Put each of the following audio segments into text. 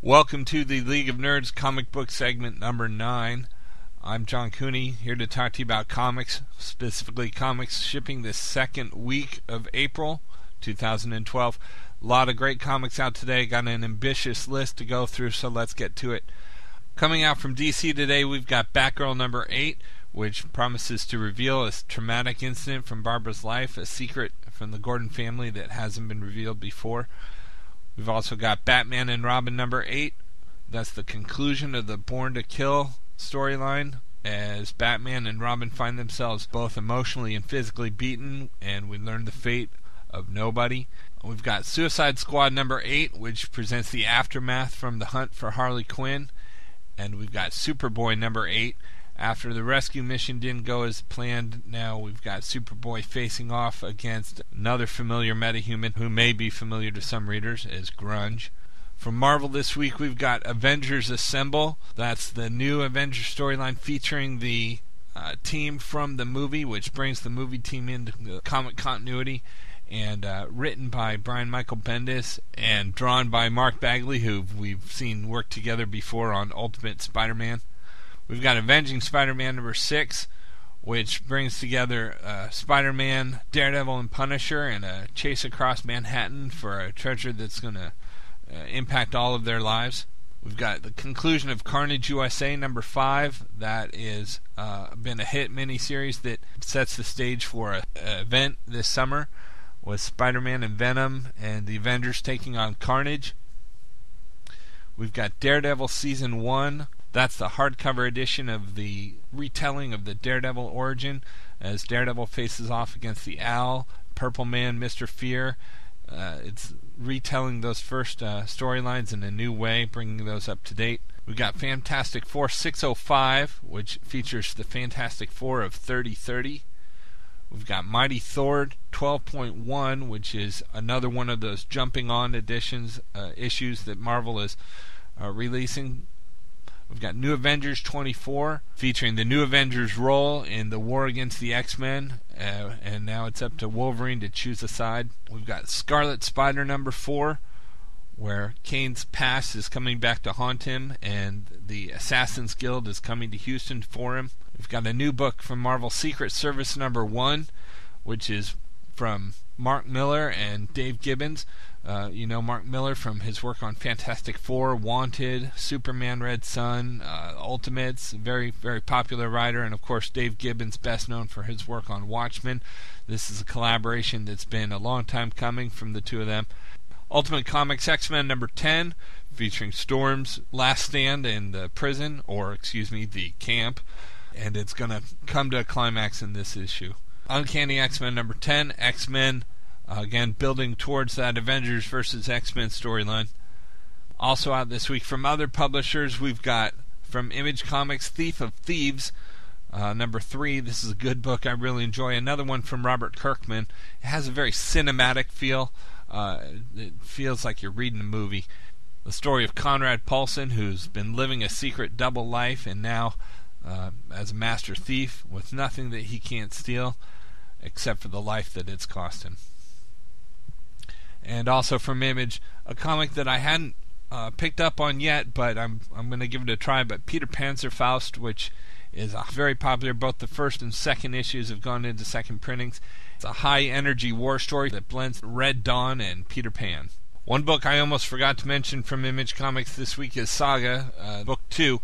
Welcome to the League of Nerds comic book segment number 9. I'm John Cooney, here to talk to you about comics, specifically comics shipping this second week of April 2012. A lot of great comics out today. Got an ambitious list to go through, so let's get to it. Coming out from DC today, we've got Batgirl number 8, which promises to reveal a traumatic incident from Barbara's life, a secret from the Gordon family that hasn't been revealed before. We've also got Batman and Robin number 8. That's the conclusion of the Born to Kill storyline, as Batman and Robin find themselves both emotionally and physically beaten, and we learn the fate of nobody. We've got Suicide Squad number 8, which presents the aftermath from the hunt for Harley Quinn. And we've got Superboy number 8. After the rescue mission didn't go as planned, now we've got Superboy facing off against another familiar metahuman who may be familiar to some readers as Grunge. From Marvel this week, we've got Avengers Assemble. That's the new Avengers storyline featuring the team from the movie, which brings the movie team into the comic continuity, and written by Brian Michael Bendis and drawn by Mark Bagley, who we've seen work together before on Ultimate Spider-Man. We've got Avenging Spider-Man number 6, which brings together Spider-Man, Daredevil, and Punisher in a chase across Manhattan for a treasure that's going to impact all of their lives. We've got the conclusion of Carnage USA number 5. That is been a hit miniseries that sets the stage for an event this summer with Spider-Man and Venom and the Avengers taking on Carnage. We've got Daredevil Season 1. That's the hardcover edition of the retelling of the Daredevil origin, as Daredevil faces off against the Owl, Purple Man, Mr. Fear. It's retelling those first storylines in a new way, bringing those up to date. We've got Fantastic Four 605, which features the Fantastic Four of 3030. We've got Mighty Thor 12.1, which is another one of those jumping on editions, issues that Marvel is releasing. We've got New Avengers 24, featuring the New Avengers' role in the war against the X-Men, and now it's up to Wolverine to choose a side. We've got Scarlet Spider number 4, where Kane's past is coming back to haunt him, and the Assassin's Guild is coming to Houston for him. We've got a new book from Marvel Secret Service number 1, which is from Mark Miller and Dave Gibbons. You know Mark Miller from his work on Fantastic Four, Wanted, Superman Red Son, Ultimates, very, very popular writer, and of course Dave Gibbons, best known for his work on Watchmen. This is a collaboration that's been a long time coming from the two of them. Ultimate Comics X-Men number 10, featuring Storm's last stand in the prison, the camp, and it's going to come to a climax in this issue. Uncanny X-Men number 10, X-Men, again building towards that Avengers vs. X-Men storyline. Also out this week from other publishers, we've got from Image Comics Thief of Thieves, number 3. This is a good book I really enjoy. Another one from Robert Kirkman. It has a very cinematic feel. It feels like you're reading a movie. The story of Conrad Paulson, who's been living a secret double life and now as a master thief with nothing that he can't steal except for the life that it's cost him. And also from Image, a comic that I hadn't picked up on yet, but I'm going to give it a try, but Peter Panzerfaust, which is very popular. Both the first and second issues have gone into second printings. It's a high-energy war story that blends Red Dawn and Peter Pan. One book I almost forgot to mention from Image Comics this week is Saga, Book 2,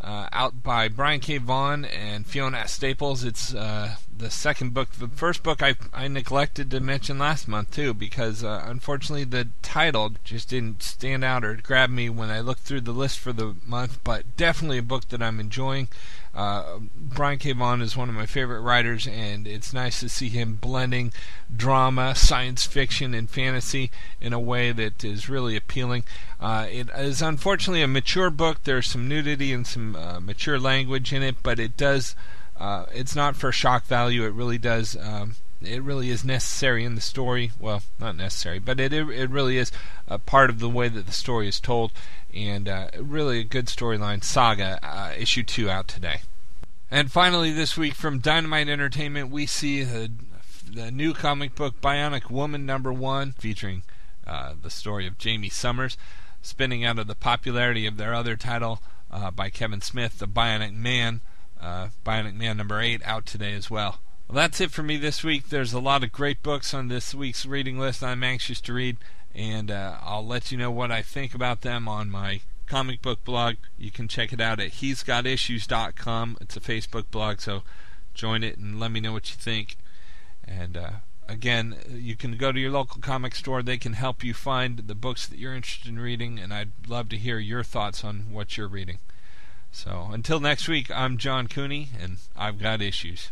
out by Brian K. Vaughan and Fiona Staples. It's the second book. The first book I neglected to mention last month too, because unfortunately the title just didn't stand out or grab me when I looked through the list for the month, but definitely a book that I'm enjoying. Brian K. Vaughan is one of my favorite writers, and it's nice to see him blending drama, science fiction, and fantasy in a way that is really appealing. It is unfortunately a mature book. There's some nudity and some mature language in it, but it does. It's not for shock value. It really does. It really is necessary in the story. Well, not necessary, but it really is a part of the way that the story is told, and really a good storyline. Saga, issue 2 out today. And finally this week from Dynamite Entertainment, we see the new comic book Bionic Woman number 1, featuring the story of Jamie Summers. spinning out of the popularity of their other title by Kevin Smith, The Bionic Man. Bionic Man number 8 out today as well. Well, that's it for me this week. There's a lot of great books on this week's reading list I'm anxious to read, and I'll let you know what I think about them on my comic book blog. You can check it out at he'sgotissues.com. It's a Facebook blog, so join it and let me know what you think. And again, you can go to your local comic store. They can help you find the books that you're interested in reading, and I'd love to hear your thoughts on what you're reading. So until next week, I'm John Cooney, and I've got issues.